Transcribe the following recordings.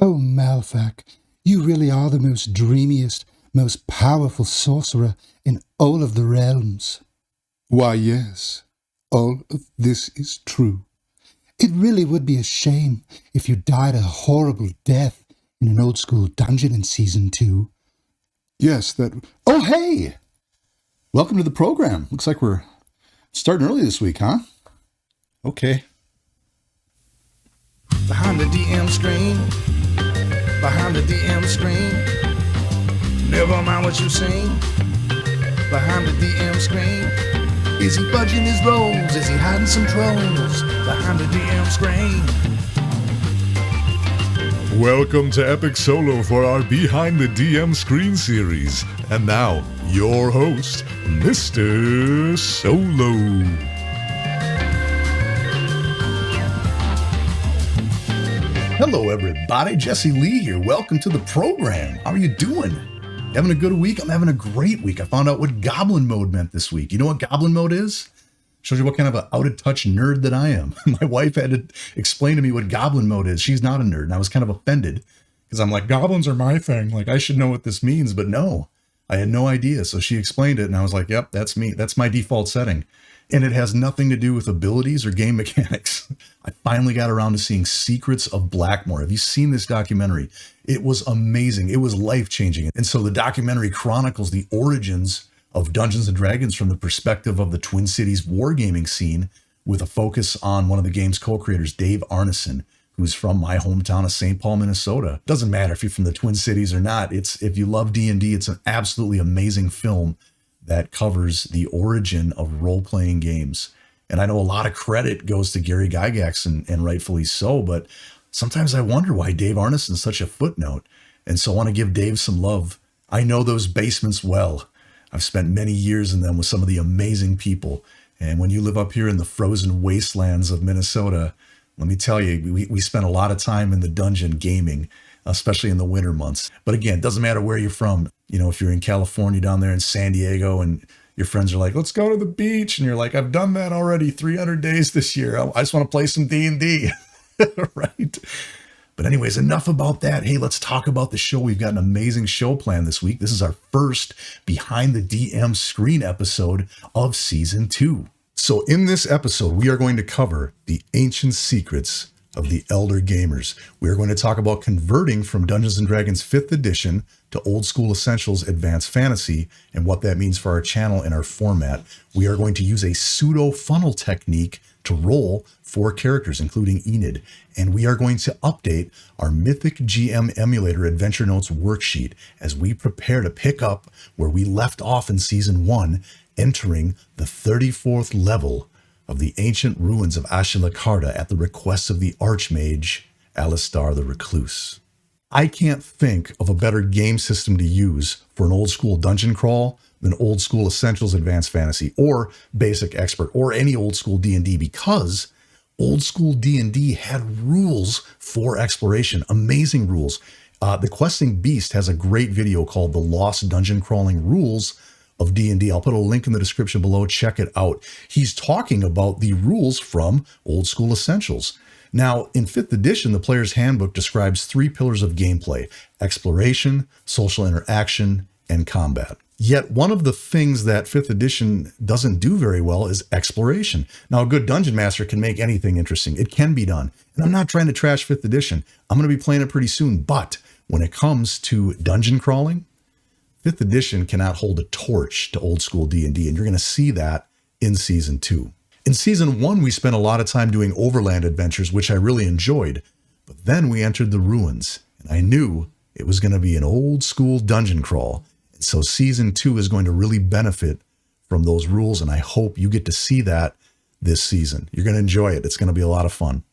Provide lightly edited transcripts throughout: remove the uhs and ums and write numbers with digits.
Oh, Malthak, you really are the most dreamiest, most powerful sorcerer in all of the realms. Why, yes, all of this is true. It really would be a shame if you died a horrible death in an old-school dungeon in Season 2. Yes, that... Oh, hey! Welcome to the program. Looks like we're starting early this week, huh? Okay. Behind the DM screen, behind the DM screen, never mind what you've seen. Behind the DM screen, is he fudging his rolls? Is he hiding some trolls? Behind the DM screen. Welcome to Epic Solo for our Behind the DM Screen series. And now, your host, Mr. Solo. Hello everybody, Jesse Lee here. Welcome to the program. How are you doing? Having a good week? I'm having a great week. I found out what Goblin Mode meant this week. You know what Goblin Mode is? Shows you what kind of an out-of-touch nerd that I am. My wife had to explain to me what Goblin Mode is. She's not a nerd, and I was kind of offended because I'm like, goblins are my thing. Like, I should know what this means, but no, I had no idea. So she explained it, and I was like, yep, that's me. That's my default setting. And it has nothing to do with abilities or game mechanics. I finally got around to seeing Secrets of Blackmoor. Have you seen this documentary? It was amazing. It was life-changing. And so the documentary chronicles the origins of Dungeons & Dragons from the perspective of the Twin Cities wargaming scene, with a focus on one of the game's co-creators, Dave Arneson, who's from my hometown of St. Paul, Minnesota. Doesn't matter if you're from the Twin Cities or not. If you love D&D, it's an absolutely amazing film that covers the origin of role-playing games. And I know a lot of credit goes to Gary Gygax, and rightfully so, but sometimes I wonder why Dave Arneson's such a footnote. And so I want to give Dave some love. I know those basements well. I've spent many years in them with some of the amazing people. And when you live up here in the frozen wastelands of Minnesota, let me tell you, we spent a lot of time in the dungeon gaming, especially in the winter months. But again, it doesn't matter where you're from. You know, if you're in California down there in San Diego and your friends are like, let's go to the beach. And you're like, I've done that already 300 days this year. I just want to play some D&D, right? But anyways, enough about that. Hey, let's talk about the show. We've got an amazing show planned this week. This is our first Behind the DM Screen episode of Season 2. So in this episode, we are going to cover the ancient secrets of the Elder Gamers. We are going to talk about converting from Dungeons & Dragons 5th edition to Old School Essentials Advanced Fantasy and what that means for our channel and our format. We are going to use a pseudo funnel technique to roll 4 characters, including Enid. And we are going to update our Mythic GM Emulator Adventure Notes worksheet as we prepare to pick up where we left off in Season 1, entering the 34th level of the ancient ruins of Aschalakarta at the request of the Archmage, Alistar the Recluse. I can't think of a better game system to use for an old school dungeon crawl than Old School Essentials Advanced Fantasy or Basic Expert or any old school D&D, because old school D&D had rules for exploration, amazing rules. The Questing Beast has a great video called The Lost Dungeon Crawling Rules of D&D. I'll put a link in the description below. Check it out. He's talking about the rules from Old School Essentials. Now, in 5th edition, the Player's Handbook describes 3 pillars of gameplay: exploration, social interaction, and combat. Yet one of the things that 5th edition doesn't do very well is exploration. Now, a good dungeon master can make anything interesting. It can be done. And I'm not trying to trash 5th edition. I'm going to be playing it pretty soon. But when it comes to dungeon crawling, 5th edition cannot hold a torch to old school D&D, and you're going to see that in Season 2. In Season 1, we spent a lot of time doing overland adventures, which I really enjoyed. But then we entered the ruins, and I knew it was going to be an old school dungeon crawl. And so Season 2 is going to really benefit from those rules, and I hope you get to see that this season. You're going to enjoy it. It's going to be a lot of fun.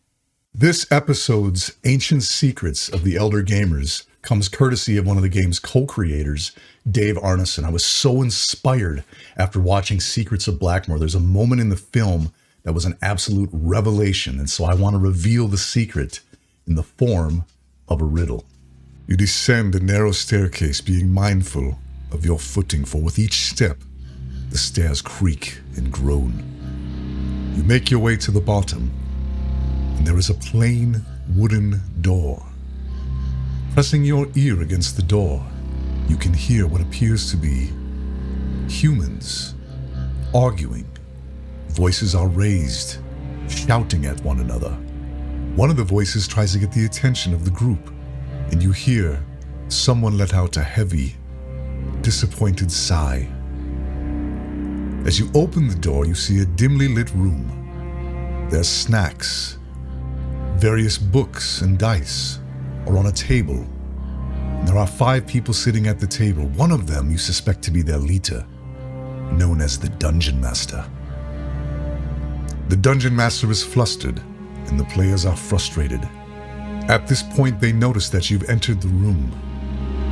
This episode's Ancient Secrets of the Elder Gamers comes courtesy of one of the game's co-creators, Dave Arneson. I was so inspired after watching Secrets of Blackmoor. There's a moment in the film that was an absolute revelation, and so I want to reveal the secret in the form of a riddle. You descend a narrow staircase, being mindful of your footing, for with each step, the stairs creak and groan. You make your way to the bottom, and there is a plain wooden door. Pressing your ear against the door, you can hear what appears to be humans arguing. Voices are raised, shouting at one another. One of the voices tries to get the attention of the group, and you hear someone let out a heavy, disappointed sigh. As you open the door, you see a dimly lit room. There's snacks. Various books and dice are on a table. And there are 5 people sitting at the table. One of them you suspect to be their leader, known as the Dungeon Master. The Dungeon Master is flustered, and the players are frustrated. At this point, they notice that you've entered the room.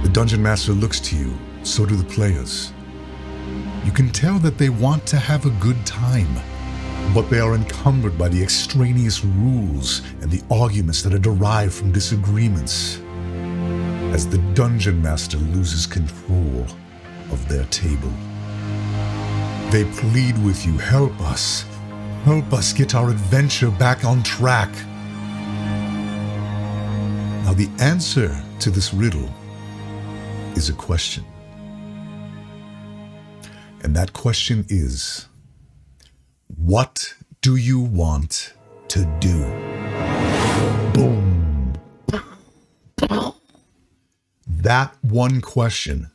The Dungeon Master looks to you, so do the players. You can tell that they want to have a good time, but they are encumbered by the extraneous rules and the arguments that are derived from disagreements. As the Dungeon Master loses control of their table, they plead with you, help us get our adventure back on track. Now the answer to this riddle is a question. And that question is, what do you want to do? Boom. That one question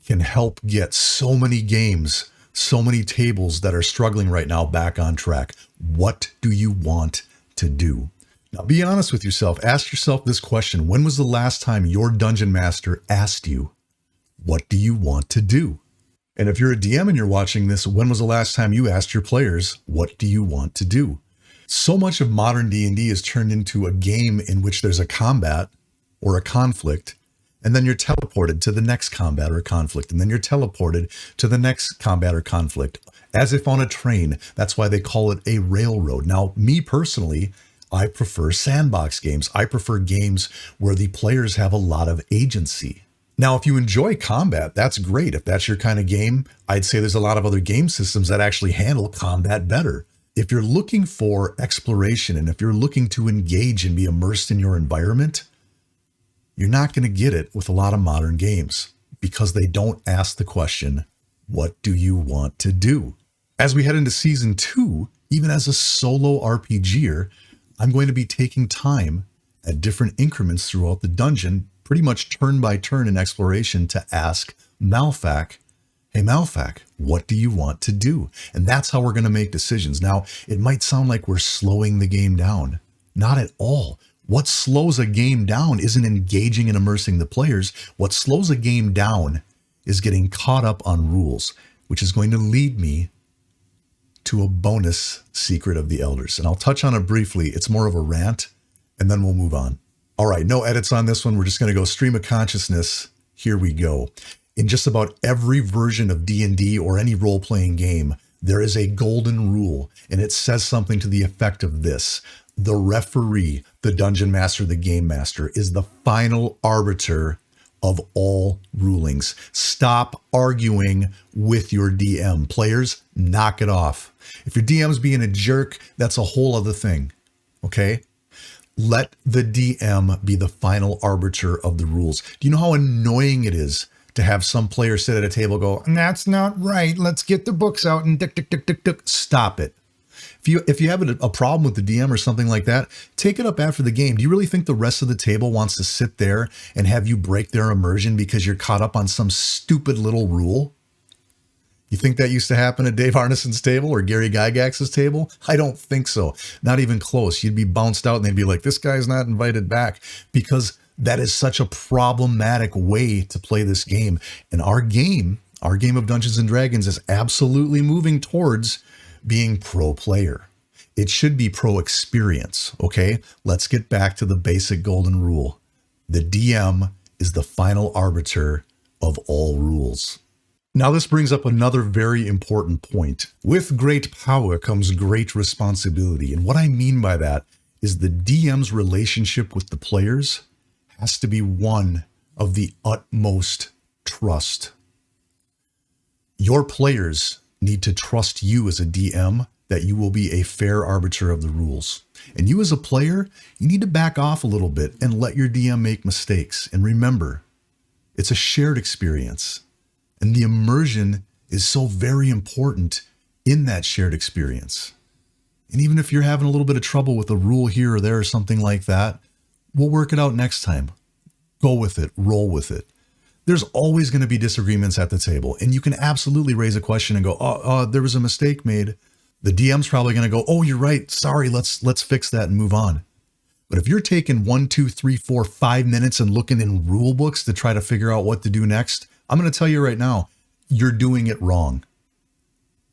can help get so many games, so many tables that are struggling right now back on track. What do you want to do? Now be honest with yourself. Ask yourself this question. When was the last time your Dungeon Master asked you, what do you want to do? And if you're a DM and you're watching this, when was the last time you asked your players, what do you want to do? So much of modern D&D is turned into a game in which there's a combat or a conflict, and then you're teleported to the next combat or conflict, and then you're teleported to the next combat or conflict, as if on a train. That's why they call it a railroad. Now, me personally, I prefer sandbox games. I prefer games where the players have a lot of agency. Now, if you enjoy combat, that's great. If that's your kind of game, I'd say there's a lot of other game systems that actually handle combat better. If you're looking for exploration and if you're looking to engage and be immersed in your environment, you're not going to get it with a lot of modern games because they don't ask the question, what do you want to do? As we head into season 2, even as a solo RPGer, I'm going to be taking time at different increments throughout the dungeon, pretty much turn by turn in exploration, to ask Malfac, hey Malfac, what do you want to do? And that's how we're going to make decisions. Now, it might sound like we're slowing the game down. Not at all. What slows a game down isn't engaging and immersing the players. What slows a game down is getting caught up on rules, which is going to lead me to a bonus secret of the elders. And I'll touch on it briefly. It's more of a rant, and then we'll move on. All right, no edits on this one. We're just going to go stream of consciousness. Here we go. In just about every version of D&D or any role-playing game, there is a golden rule, and it says something to the effect of this. The referee, the dungeon master, the game master, is the final arbiter of all rulings. Stop arguing with your DM. Players, knock it off. If your DM's being a jerk, that's a whole other thing, okay? Let the DM be the final arbiter of the rules. Do you know how annoying it is to have some player sit at a table and go, that's not right, let's get the books out and tick, tick, tick, tick, tick. Stop it. If you have a problem with the DM or something like that, take it up after the game. Do you really think the rest of the table wants to sit there and have you break their immersion because you're caught up on some stupid little rule? You think that used to happen at Dave Arneson's table or Gary Gygax's table? I don't think so. Not even close. You'd be bounced out and they'd be like, this guy's not invited back, because that is such a problematic way to play this game. And our game of Dungeons and Dragons is absolutely moving towards being pro player. It should be pro experience, okay? Let's get back to the basic golden rule. The DM is the final arbiter of all rules. Now, this brings up another very important point. With great power comes great responsibility. And what I mean by that is the DM's relationship with the players has to be one of the utmost trust. Your players need to trust you as a DM that you will be a fair arbiter of the rules. And you as a player, you need to back off a little bit and let your DM make mistakes. And remember, it's a shared experience. And the immersion is so very important in that shared experience. And even if you're having a little bit of trouble with a rule here or there or something like that, we'll work it out next time. Go with it, roll with it. There's always going to be disagreements at the table, and you can absolutely raise a question and go, there was a mistake made. The DM's probably going to go, oh, you're right. Sorry, let's fix that and move on. But if you're taking 1, 2, 3, 4, 5 minutes and looking in rule books to try to figure out what to do next, I'm going to tell you right now, you're doing it wrong.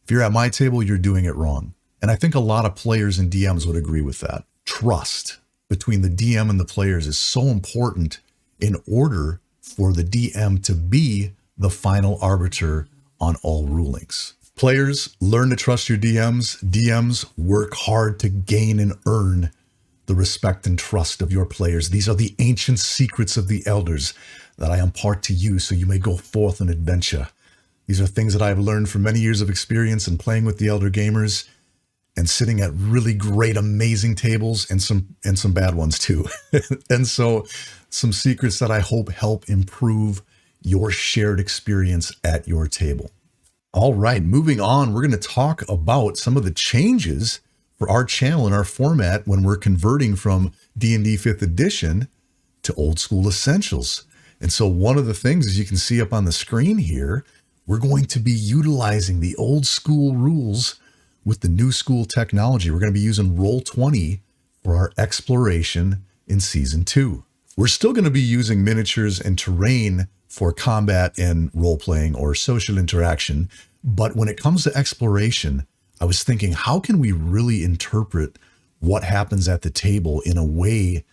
If you're at my table, you're doing it wrong. And I think a lot of players and DMs would agree with that. Trust between the DM and the players is so important in order for the DM to be the final arbiter on all rulings. Players, learn to trust your DMs. DMs, work hard to gain and earn the respect and trust of your players. These are the ancient secrets of the elders that I impart to you so you may go forth on adventure. These are things that I've learned from many years of experience in playing with the elder gamers and sitting at really great, amazing tables and some bad ones too. And so some secrets that I hope help improve your shared experience at your table. All right, moving on, we're going to talk about some of the changes for our channel and our format when we're converting from D&D 5th edition to old school essentials. And so one of the things, as you can see up on the screen here, we're going to be utilizing the old school rules with the new school technology. We're going to be using Roll20 for our exploration in Season 2. We're still going to be using miniatures and terrain for combat and role-playing or social interaction. But when it comes to exploration, I was thinking, how can we really interpret what happens at the table in a way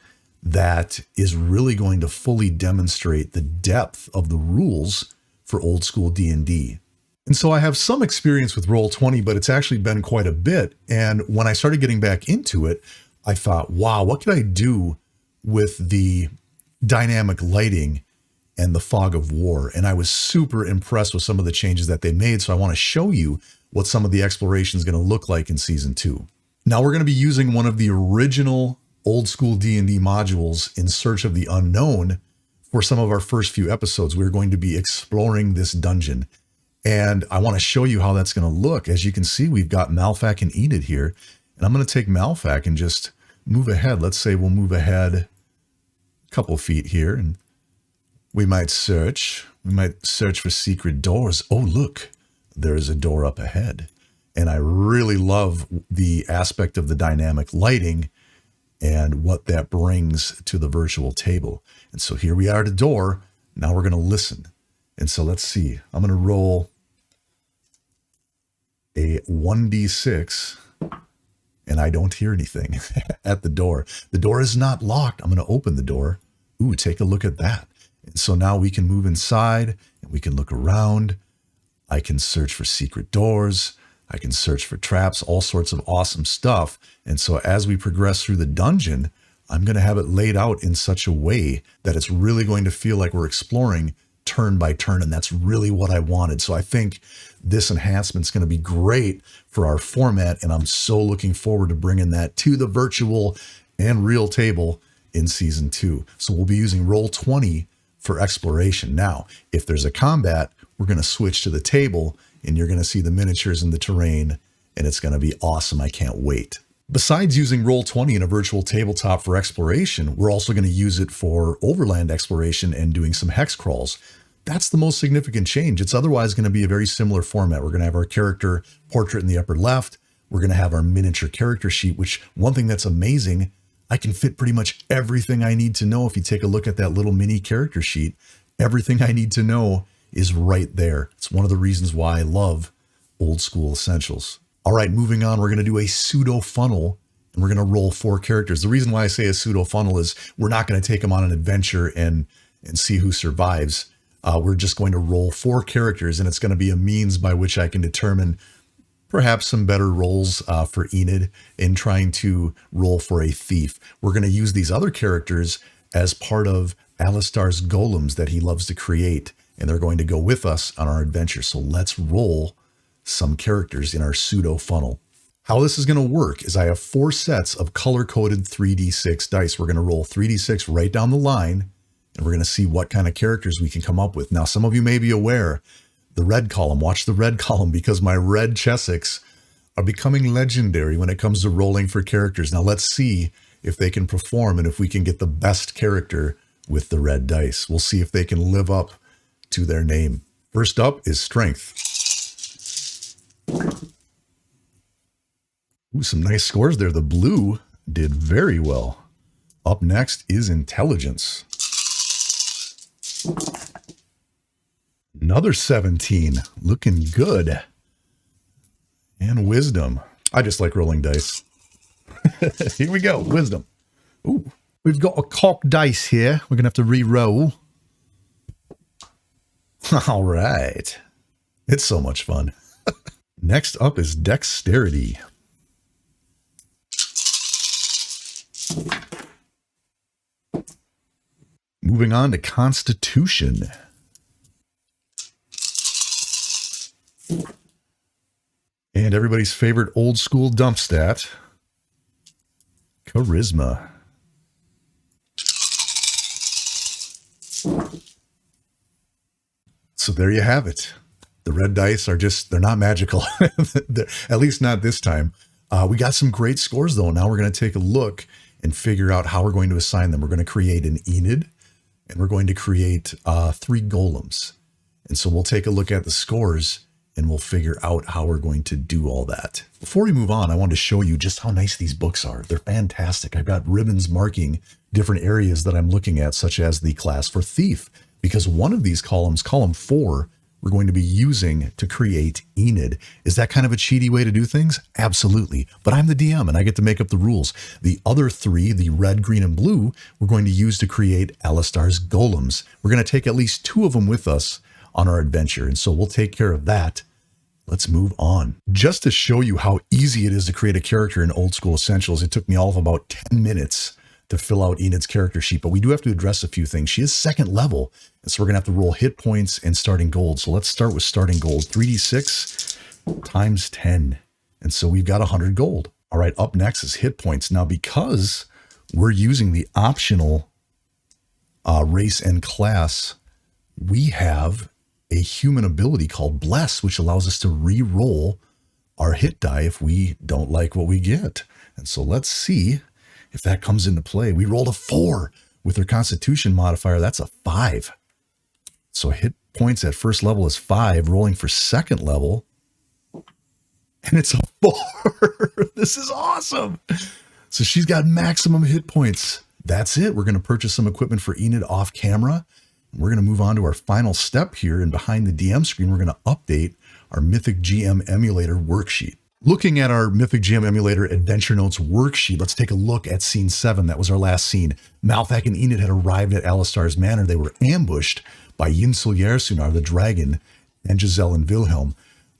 that is really going to fully demonstrate the depth of the rules for old school D&D? And so I have some experience with Roll20, but it's actually been quite a bit. And when I started getting back into it, I thought, wow, what could I do with the dynamic lighting and the fog of war? And I was super impressed with some of the changes that they made. So I want to show you what some of the exploration is going to look like in Season 2. Now we're going to be using one of the original old school D&D modules, In Search of the Unknown. For some of our first few episodes, we're going to be exploring this dungeon. And I want to show you how that's going to look. As you can see, we've got Malfac and Enid here. And I'm going to take Malfac and just move ahead. Let's say we'll move ahead a couple feet here. And we might search for secret doors. Oh, look, there is a door up ahead. And I really love the aspect of the dynamic lighting and what that brings to the virtual table. And so here we are at a door. Now we're going to listen. And so let's see. I'm going to roll a 1d6 and I don't hear anything at the door. The door is not locked. I'm going to open the door. Ooh, take a look at that. And so now we can move inside and we can look around. I can search for secret doors. I can search for traps, all sorts of awesome stuff. And so as we progress through the dungeon, I'm going to have it laid out in such a way that it's really going to feel like we're exploring turn by turn. And that's really what I wanted. So I think this enhancement is going to be great for our format. And I'm so looking forward to bringing that to the virtual and real table in Season 2. So we'll be using Roll20 for exploration. Now, if there's a combat, we're going to switch to the table and you're going to see the miniatures and the terrain, and it's going to be awesome. I can't wait. Besides using Roll20 in a virtual tabletop for exploration, we're also going to use it for overland exploration and doing some hex crawls. That's the most significant change. It's otherwise going to be a very similar format. We're going to have our character portrait in the upper left. We're going to have our miniature character sheet, which one thing that's amazing, I can fit pretty much everything I need to know. If you take a look at that little mini character sheet, everything I need to know is right there. It's one of the reasons why I love old school essentials. All right, moving on, we're going to do a pseudo funnel and we're going to roll 4 characters. The reason why I say a pseudo funnel is we're not going to take them on an adventure and see who survives. We're just going to roll 4 characters and it's going to be a means by which I can determine perhaps some better rolls for Enid in trying to roll for a thief. We're going to use these other characters as part of Alistar's golems that he loves to create, and they're going to go with us on our adventure. So let's roll some characters in our pseudo funnel. How this is going to work is I have 4 sets of color-coded 3d6 dice. We're going to roll 3d6 right down the line, and we're going to see what kind of characters we can come up with. Now, some of you may be aware, the red column, watch the red column, because my red Chessex are becoming legendary when it comes to rolling for characters. Now, let's see if they can perform and if we can get the best character with the red dice. We'll see if they can live up to their name. First up is Strength. Ooh, some nice scores there. The blue did very well. Up next is Intelligence. Another 17. Looking good. And Wisdom. I just like rolling dice. Here we go. Wisdom. Ooh. We've got a cock dice here. We're going to have to re-roll. All right. It's so much fun. Next up is Dexterity. Moving on to Constitution. And everybody's favorite old school dump stat, Charisma. So there you have it. The red dice are they're not magical. At least not this time. We got some great scores though. Now we're going to take a look and figure out how we're going to assign them. We're going to create an Enid, and we're going to create 3 golems. And so we'll take a look at the scores and we'll figure out how we're going to do all that. Before we move on, I wanted to show you just how nice these books are. They're fantastic. I've got ribbons marking different areas that I'm looking at, such as the class for Thief, because one of these columns, column 4, we're going to be using to create Enid. Is that kind of a cheaty way to do things? Absolutely. But I'm the DM and I get to make up the rules. The other 3, the red, green, and blue, we're going to use to create Alistar's golems. We're going to take at least 2 of them with us on our adventure. And so we'll take care of that. Let's move on. Just to show you how easy it is to create a character in Old School Essentials, it took me all of about 10 minutes to fill out Enid's character sheet, but we do have to address a few things. She is 2nd level, and so we're gonna have to roll hit points and starting gold. So let's start with starting gold, 3d6 times 10. And so we've got 100 gold. All right, up next is hit points. Now, because we're using the optional race and class, we have a human ability called Bless, which allows us to re-roll our hit die if we don't like what we get. And so let's see if that comes into play. We rolled a 4 with our Constitution modifier. That's a 5. So hit points at 1st level is 5, rolling for 2nd level, and it's a 4. This is awesome. So she's got maximum hit points. That's it. We're going to purchase some equipment for Enid off camera. We're going to move on to our final step here, and behind the DM screen, we're going to update our Mythic GM Emulator worksheet. Looking at our Mythic GM Emulator Adventure Notes worksheet, let's take a look at scene 7. That was our last scene. Malphak and Enid had arrived at Alistar's manor. They were ambushed by Yinsel Yersunar, the dragon, and Giselle and Wilhelm.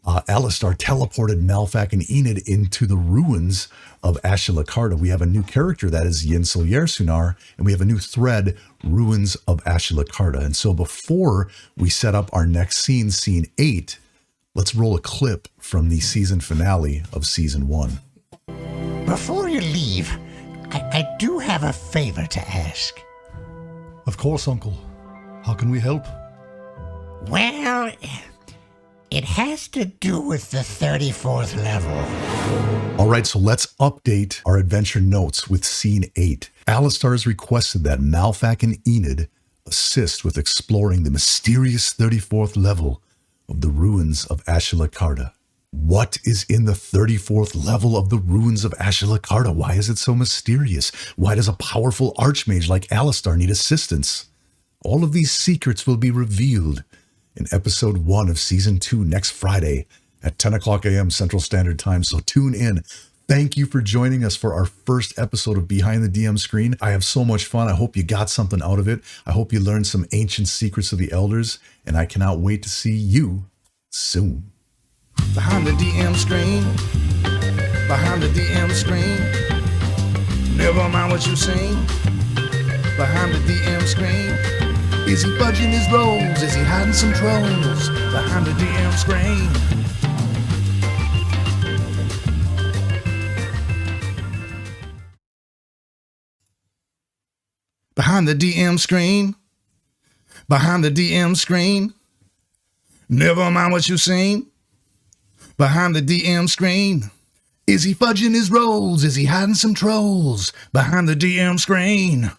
Alistar teleported Malphak and Enid into the ruins of Aschalakarta. We have a new character, that is Yinsel Yersunar, and we have a new thread, Ruins of Aschalakarta. And so before we set up our next scene, scene 8, let's roll a clip from the season finale of season 1. Before you leave, I do have a favor to ask. Of course, Uncle. How can we help? Well, it has to do with the 34th level. All right, so let's update our adventure notes with scene 8. Alistar has requested that Malphak and Enid assist with exploring the mysterious 34th level of the Ruins of Aschalakarta. What is in the 34th level of the Ruins of Aschalakarta? Why is it so mysterious? Why does a powerful archmage like Alistar need assistance? All of these secrets will be revealed in episode 1 of season 2 next Friday at 10 o'clock a.m. Central Standard Time. So tune in. Thank you for joining us for our first episode of Behind the DM Screen. I have so much fun. I hope you got something out of it. I hope you learned some ancient secrets of the elders, and I cannot wait to see you soon. Behind the DM screen, behind the DM screen, never mind what you sing. Behind the DM screen, is he fudging his rolls? Is he hiding some trolls? Behind the DM screen. Behind the DM screen. Behind the DM screen. Never mind what you've seen. Behind the DM screen. Is he fudging his rolls? Is he hiding some trolls? Behind the DM screen.